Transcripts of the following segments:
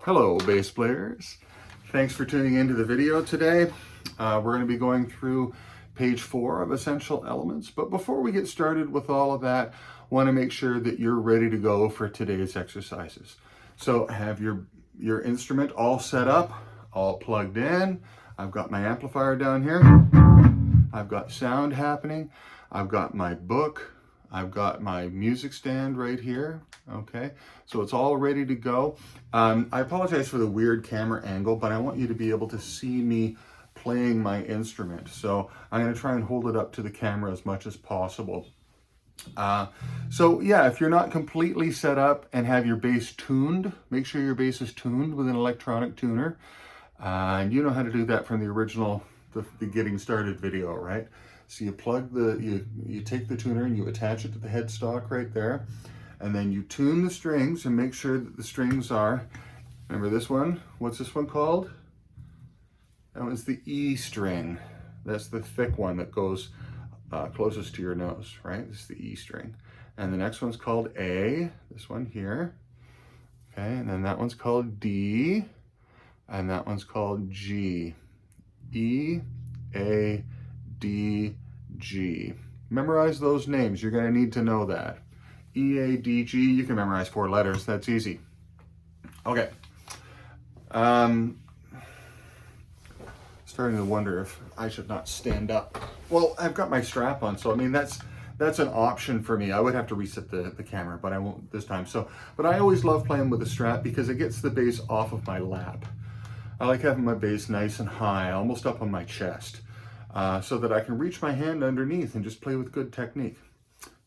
Hello, bass players. Thanks for tuning into the video today. We're going to be going through page 4 of Essential Elements. But before we get started with all of that, I want to make sure that you're ready to go for today's exercises. So have your instrument all set up, all plugged in. I've got my amplifier down here. I've got sound happening. I've got my book. I've got my music stand right here, okay? So it's all ready to go. I apologize for the weird camera angle, but I want you to be able to see me playing my instrument. So I'm gonna try and hold it up to the camera as much as possible. So yeah, if you're not completely set up and have your bass tuned, make sure your bass is tuned with an electronic tuner. And you know how to do that from the original, the getting started video, right? So you plug you take the tuner and you attach it to the headstock right there, and then you tune the strings and make sure that the strings are, remember this one? What's this one called? That one's the E string. That's the thick one that goes closest to your nose, right? This is the E string. And the next one's called A, this one here. Okay, and then that one's called D, and that one's called G. E, A, D, G. Memorize those names. You're going to need to know that. E, A, D, G. You can memorize 4 letters. That's easy. Okay. Starting to wonder if I should not stand up. Well, I've got my strap on, so I mean that's an option for me. I would have to reset the camera, but I won't this time. But I always love playing with a strap because it gets the bass off of my lap. I like having my bass nice and high, almost up on my chest. So that I can reach my hand underneath and just play with good technique.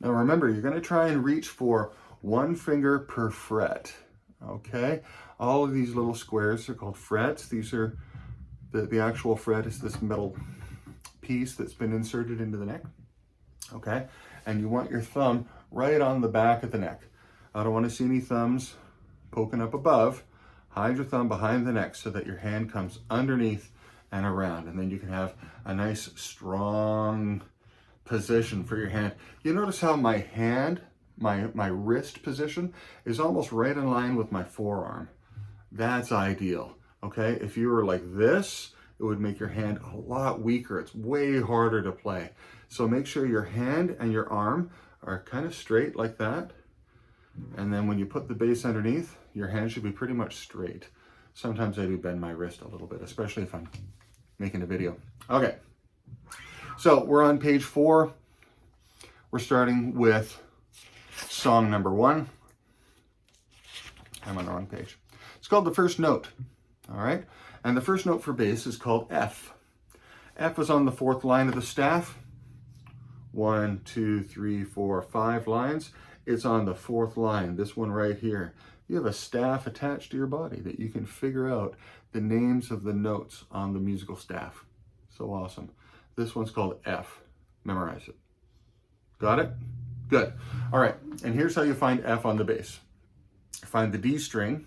Now remember, you're going to try and reach for 1 finger per fret, okay? All of these little squares are called frets. These are, the actual fret is this metal piece that's been inserted into the neck, okay? And you want your thumb right on the back of the neck. I don't want to see any thumbs poking up above. Hide your thumb behind the neck so that your hand comes underneath and around, and then you can have a nice strong position for your hand. You notice how my hand, my wrist position is almost right in line with my forearm. That's ideal, okay? If you were like this, it would make your hand a lot weaker. It's way harder to play. So make sure your hand and your arm are kind of straight like that. And then when you put the bass underneath, your hand should be pretty much straight. Sometimes I do bend my wrist a little bit, especially if I'm making a video. Okay, so we're on page 4. We're starting with song number 1. I'm on the wrong page. It's called The First Note, all right? And the first note for bass is called F. F is on the 4th line of the staff. 1, 2, 3, 4, 5 lines. It's on the 4th line, this one right here. You have a staff attached to your body that you can figure out the names of the notes on the musical staff. So awesome. This one's called F. Memorize it. Got it? Good. All right, and here's how you find F on the bass. Find the D string,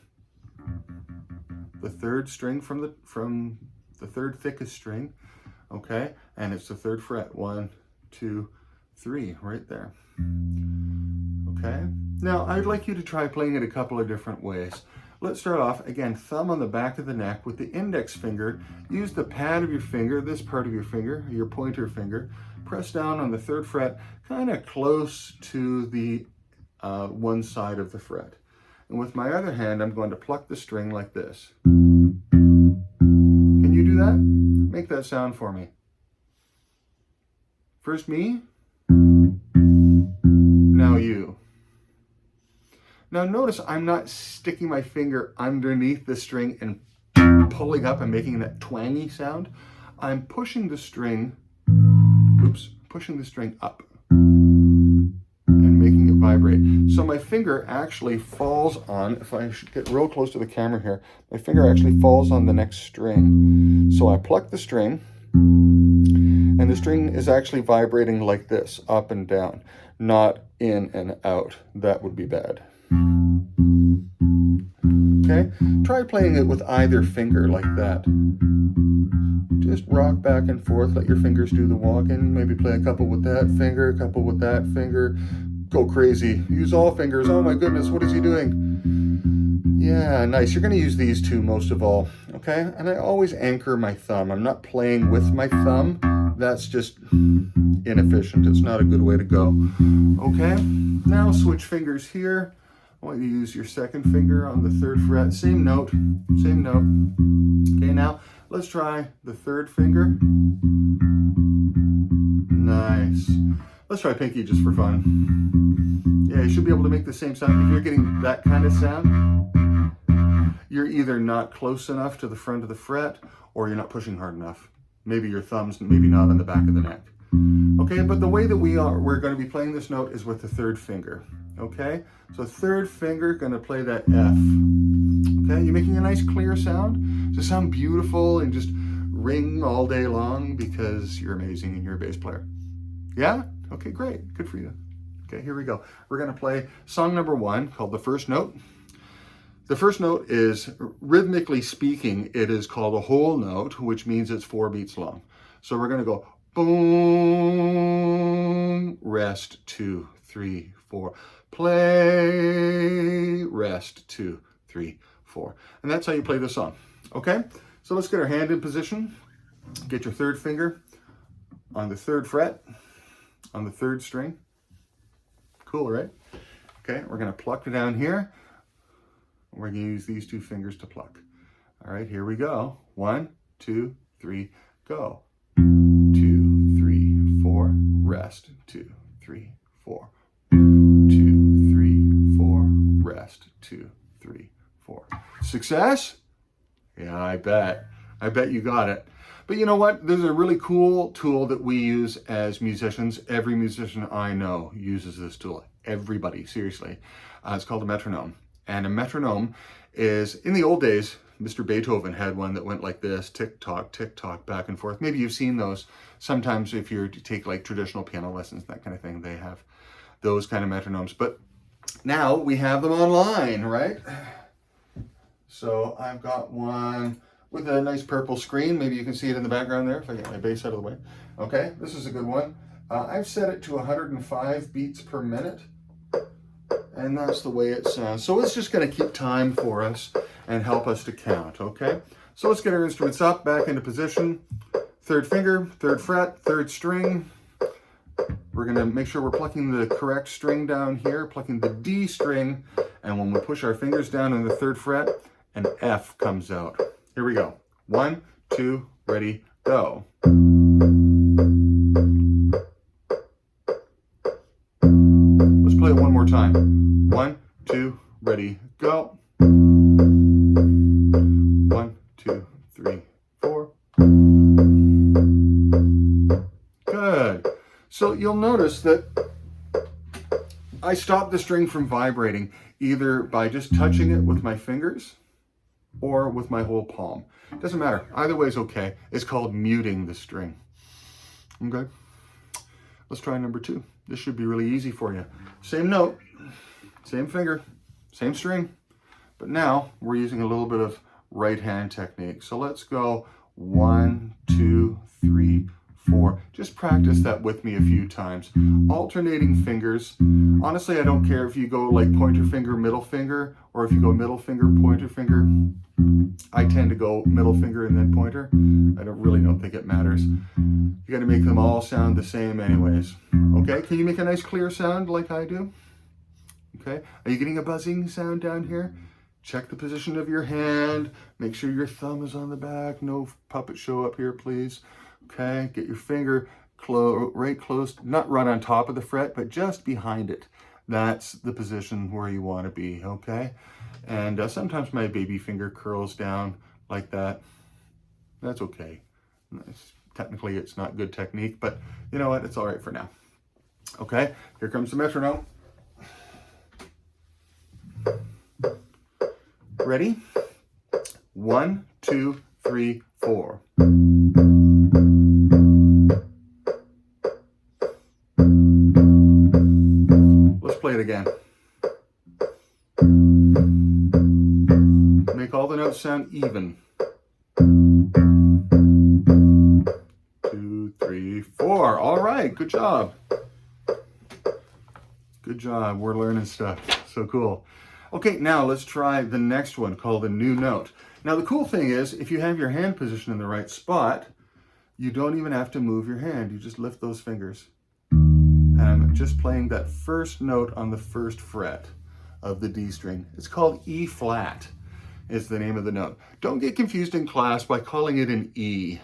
the 3rd string from the 3rd thickest string, okay? And it's the 3rd fret. 1, 2, 3, right there. Okay? Now, I'd like you to try playing it a couple of different ways. Let's start off, again, thumb on the back of the neck with the index finger. Use the pad of your finger, this part of your finger, your pointer finger. Press down on the 3rd fret, kind of close to the one side of the fret. And with my other hand, I'm going to pluck the string like this. Can you do that? Make that sound for me. First me, now you. Now notice I'm not sticking my finger underneath the string and pulling up and making that twangy sound. I'm pushing the string, pushing the string up and making it vibrate. So my finger actually falls on, if I should get real close to the camera here, my finger actually falls on the next string. So I pluck the string, and the string is actually vibrating like this, up and down, not in and out. That would be bad. Okay, try playing it with either finger like that. Just rock back and forth, let your fingers do the walking. Maybe play a couple with that finger, a couple with that finger. Go crazy. Use all fingers. Oh my goodness, what is he doing? Yeah, nice. You're going to use these two most of all, okay? And I always anchor my thumb. I'm not playing with my thumb. That's just inefficient. It's not a good way to go. Okay, now switch fingers here. I want you to use your second finger on the third fret. Same note, same note. Okay, now let's try the third finger. Nice. Let's try pinky just for fun. Yeah, you should be able to make the same sound. If you're getting that kind of sound, you're either not close enough to the front of the fret or you're not pushing hard enough. Maybe your thumb's maybe not on the back of the neck. Okay, but the way that we're going to be playing this note is with the third finger. Okay, so third finger, going to play that F. Okay, you're making a nice clear sound to sound beautiful and just ring all day long because you're amazing and you're a bass player. Yeah? Okay, great. Good for you. Okay, here we go. We're going to play song number 1 called The First Note. The first note is, rhythmically speaking, it is called a whole note, which means it's 4 beats long. So we're going to go boom, rest, 2, 3, 4, play, rest, 2, 3, 4. And that's how you play the song. Okay? So let's get our hand in position. Get your third finger on the third fret, on the third string. Cool, right? Okay, we're going to pluck it down here. We're going to use these 2 fingers to pluck. All right, here we go. 1, 2, 3, go. 2, 3, 4, rest. 2, 3, 4. 2, 3, 4, rest. 2, 3, 4. Success? Yeah, I bet. I bet you got it. But you know what? There's a really cool tool that we use as musicians. Every musician I know uses this tool. Everybody, seriously. It's called a metronome. And a metronome is, in the old days, Mr. Beethoven had one that went like this, tick-tock, back and forth. Maybe you've seen those. Sometimes if you take like traditional piano lessons, that kind of thing, they have those kind of metronomes. But now we have them online, right? So I've got one with a nice purple screen. Maybe you can see it in the background there if I get my bass out of the way. Okay, this is a good one. I've set it to 105 beats per minute. And that's the way it sounds. So it's just going to keep time for us and help us to count, okay? So let's get our instruments up, back into position. Third finger, third fret, third string. We're going to make sure we're plucking the correct string down here, plucking the D string. And when we push our fingers down on the third fret, an F comes out. Here we go. 1, 2, ready, go. Let's play it one more time. 1, 2, ready, go. 1, 2, 3, 4. Good. So you'll notice that I stop the string from vibrating either by just touching it with my fingers or with my whole palm. It doesn't matter. Either way is okay. It's called muting the string. Okay. Let's try number 2. This should be really easy for you. Same note, same finger, same string, but now we're using a little bit of right hand technique. So let's go 1, 2, 3, 4. Just practice that with me a few times. Alternating fingers. Honestly, I don't care if you go like pointer finger, middle finger, or if you go middle finger, pointer finger. I tend to go middle finger and then pointer. I don't think it matters. You got to make them all sound the same anyways. Okay, can you make a nice clear sound like I do? Okay, are you getting a buzzing sound down here? Check the position of your hand. Make sure your thumb is on the back. No puppet show up here, please. Okay, get your finger right close, not right on top of the fret, but just behind it. That's the position where you want to be, okay? And sometimes my baby finger curls down like that. That's okay. Technically, it's not good technique, but you know what? It's all right for now. Okay, here comes the metronome. Ready? 1, 2, 3, 4. Let's play it again. Make all the notes sound even. 2, 3, 4. All right, good job. Good job. We're learning stuff. So cool. Okay, now let's try the next one called a new note. Now the cool thing is, if you have your hand positioned in the right spot, you don't even have to move your hand. You just lift those fingers. And I'm just playing that first note on the first fret of the D string. It's called E flat, is the name of the note. Don't get confused in class by calling it an E.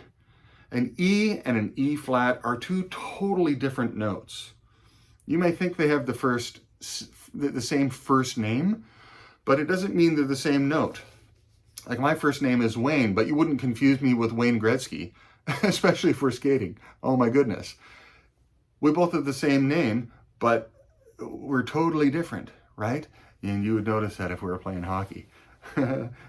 An E and an E flat are two totally different notes. You may think they have the same first name, but it doesn't mean they're the same note. Like my first name is Wayne, but you wouldn't confuse me with Wayne Gretzky, especially for skating. Oh my goodness. We both have the same name, but we're totally different, right? And you would notice that if we were playing hockey.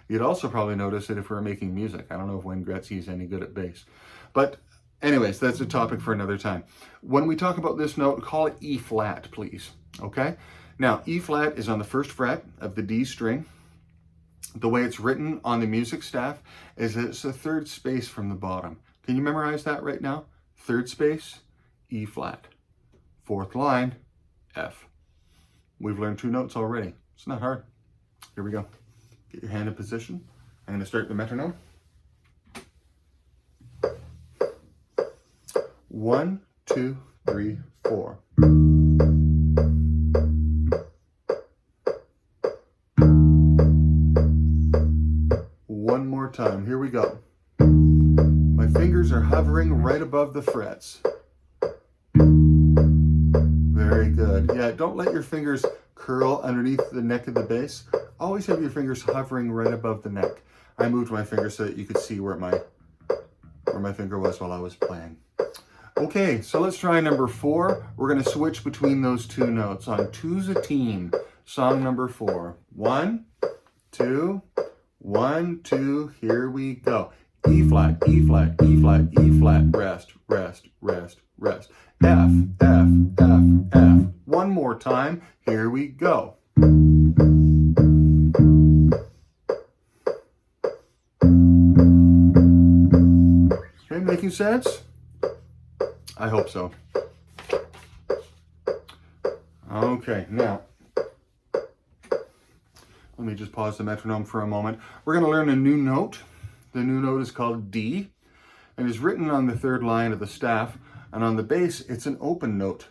You'd also probably notice it if we were making music. I don't know if Wayne Gretzky is any good at bass. But anyways, that's a topic for another time. When we talk about this note, call it E flat, please. Okay? Now, E flat is on the first fret of the D string. The way it's written on the music staff is that it's the third space from the bottom. Can you memorize that right now? Third space, E flat. Fourth line, F. We've learned two notes already. It's not hard. Here we go. Get your hand in position. I'm going to start the metronome. 1, 2, 3, 4. One more time. Here we go. My fingers are hovering right above the frets. Very good. Yeah, don't let your fingers curl underneath the neck of the bass. Always have your fingers hovering right above the neck. I moved my finger so that you could see where my finger was while I was playing. Okay, so let's try number 4. We're going to switch between those two notes on Two's a Team, song number 4. 1, 2, 1, 2, here we go. E flat, E flat, E flat, E flat, rest, rest, rest, rest. F, F, F, F. One more time, here we go. Okay, making sense? I hope so. Okay, now, let me just pause the metronome for a moment. We're going to learn a new note. The new note is called D, and is written on the third line of the staff, and on the bass, it's an open note.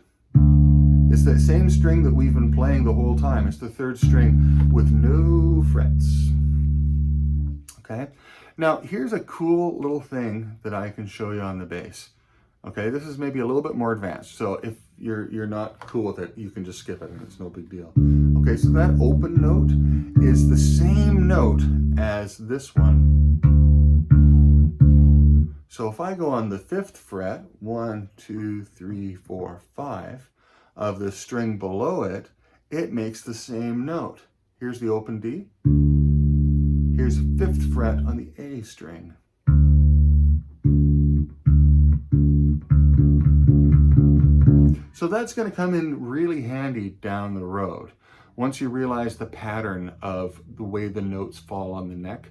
It's that same string that we've been playing the whole time. It's the third string with no frets. Okay? Now, here's a cool little thing that I can show you on the bass. Okay, this is maybe a little bit more advanced, so if you're not cool with it, you can just skip it and it's no big deal. Okay, so that open note is the same note as this one. So if I go on the 5th fret, 1, 2, 3, 4, 5, of the string below it, it makes the same note. Here's the open D. Here's 5th fret on the A string. So that's going to come in really handy down the road. Once you realize the pattern of the way the notes fall on the neck,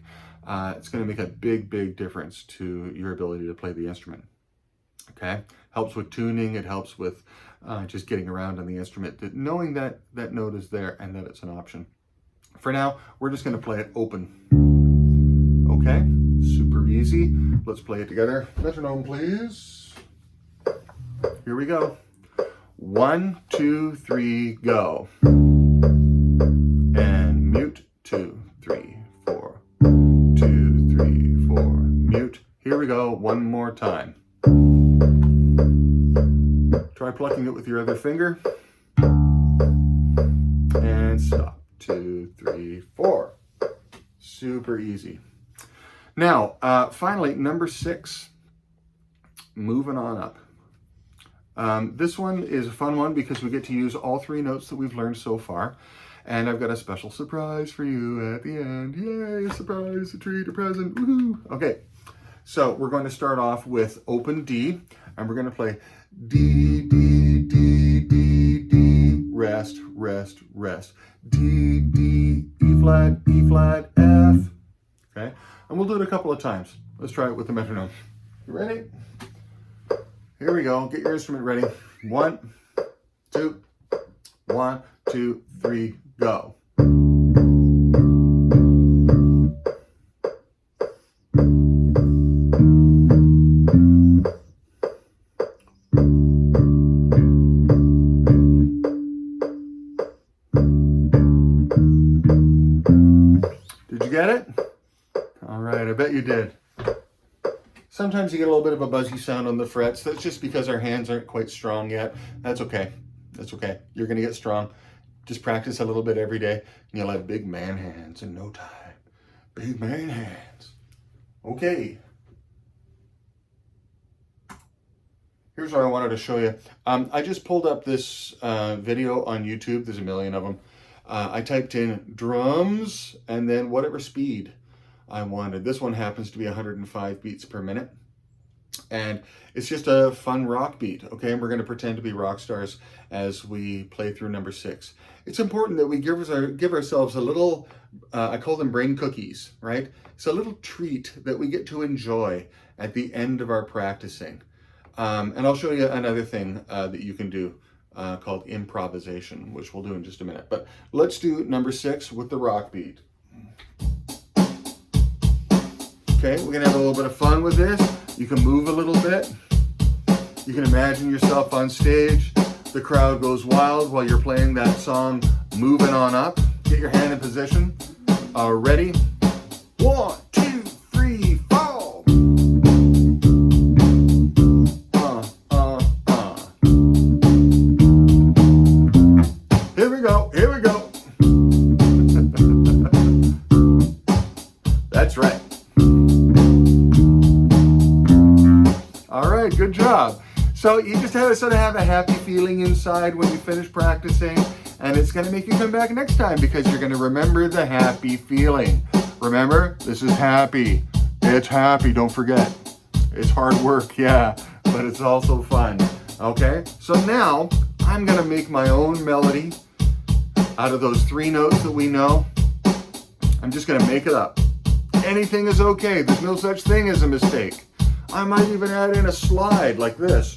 it's going to make a big, big difference to your ability to play the instrument. Okay? Helps with tuning. It helps with just getting around on the instrument, knowing that that note is there and that it's an option. For now, we're just going to play it open. Okay? Super easy. Let's play it together. Metronome, please. Here we go. 1, 2, 3, go. And mute, 2, 3, 4. 2, 3, 4, mute. Here we go, one more time. Try plucking it with your other finger. And stop. 2, 3, 4. Super easy. Now, finally, number 6, moving on up. This one is a fun one because we get to use all 3 notes that we've learned so far. And I've got a special surprise for you at the end. Yay, a surprise, a treat, a present, woohoo. Okay, so we're going to start off with open D, and we're going to play D, D, D, D, D, rest, rest, rest. D, D, E flat, F. Okay, and we'll do it a couple of times. Let's try it with the metronome. You ready? Here we go. Get your instrument ready. 1, 2, 1, 2, 3, go. you did. Sometimes you get a little bit of a buzzy sound on the frets. That's just because our hands aren't quite strong yet. That's okay. That's okay. You're going to get strong. Just practice a little bit every day, and you'll have big man hands in no time. Big man hands. Okay. Here's what I wanted to show you. I just pulled up this video on YouTube. There's a million of them. I typed in drums and then whatever speed I wanted. This one happens to be 105 beats per minute. And it's just a fun rock beat, okay? And we're going to pretend to be rock stars as we play through number 6. It's important that we give ourselves a little, I call them brain cookies, right? It's a little treat that we get to enjoy at the end of our practicing. And I'll show you another thing that you can do called improvisation, which we'll do in just a minute. But let's do number 6 with the rock beat. Okay, we're going to have a little bit of fun with this. You can move a little bit. You can imagine yourself on stage. The crowd goes wild while you're playing that song, Moving On Up. Get your hand in position. Ready? 1, 2, 3, 4. Here we go. Here we go. That's right. All right, good job. So you just have to sort of have a happy feeling inside when you finish practicing, and it's going to make you come back next time because you're going to remember the happy feeling. Remember, this is happy. It's happy, don't forget. It's hard work, yeah, but it's also fun. Okay, so now I'm going to make my own melody out of those 3 notes that we know. I'm just going to make it up. Anything is okay. There's no such thing as a mistake. I might even add in a slide like this,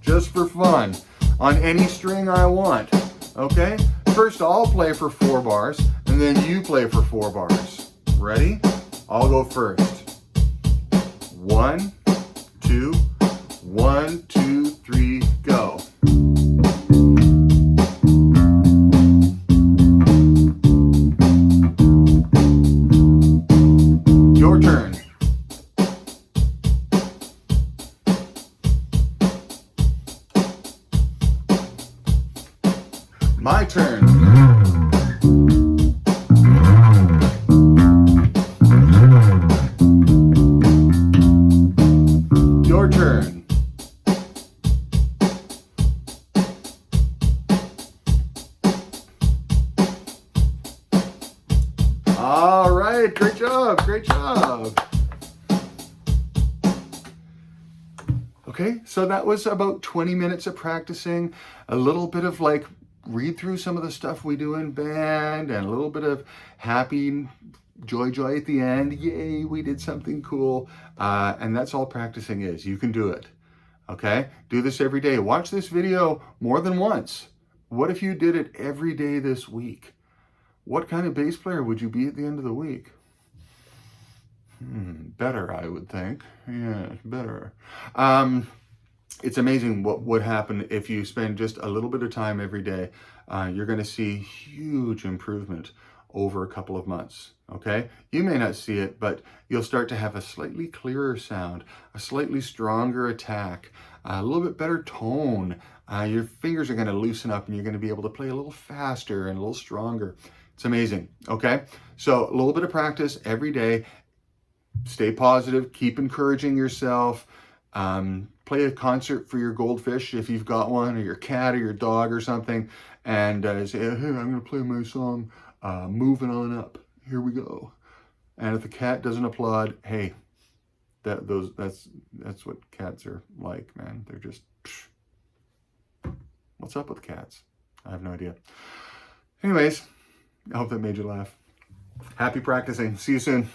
just for fun, on any string I want, okay? First, I'll play for 4 bars, and then you play for 4 bars. Ready? I'll go first. 1, 2, 1, 2, 3, go. Your turn. My turn. Your turn. All right, great job, great job. Okay, so that was about 20 minutes of practicing, a little bit of like read through some of the stuff we do in band and a little bit of happy joy at the end. Yay, we did something cool. And that's all practicing is. You can do it. Okay? Do this every day. Watch this video more than once. What if you did it every day this week? What kind of bass player would you be at the end of the week? Better, I would think. Yeah, better. It's amazing what would happen if you spend just a little bit of time every day. You're going to see huge improvement over a couple of months, okay? You may not see it, but you'll start to have a slightly clearer sound, a slightly stronger attack, a little bit better tone. Your fingers are going to loosen up and you're going to be able to play a little faster and a little stronger. It's amazing, okay? So a little bit of practice every day. Stay positive, keep encouraging yourself. Play a concert for your goldfish if you've got one, or your cat or your dog or something, and say, hey, I'm going to play my song, Moving On Up. Here we go. And if the cat doesn't applaud, hey, that's what cats are like, man. They're just, what's up with cats? I have no idea. Anyways, I hope that made you laugh. Happy practicing. See you soon.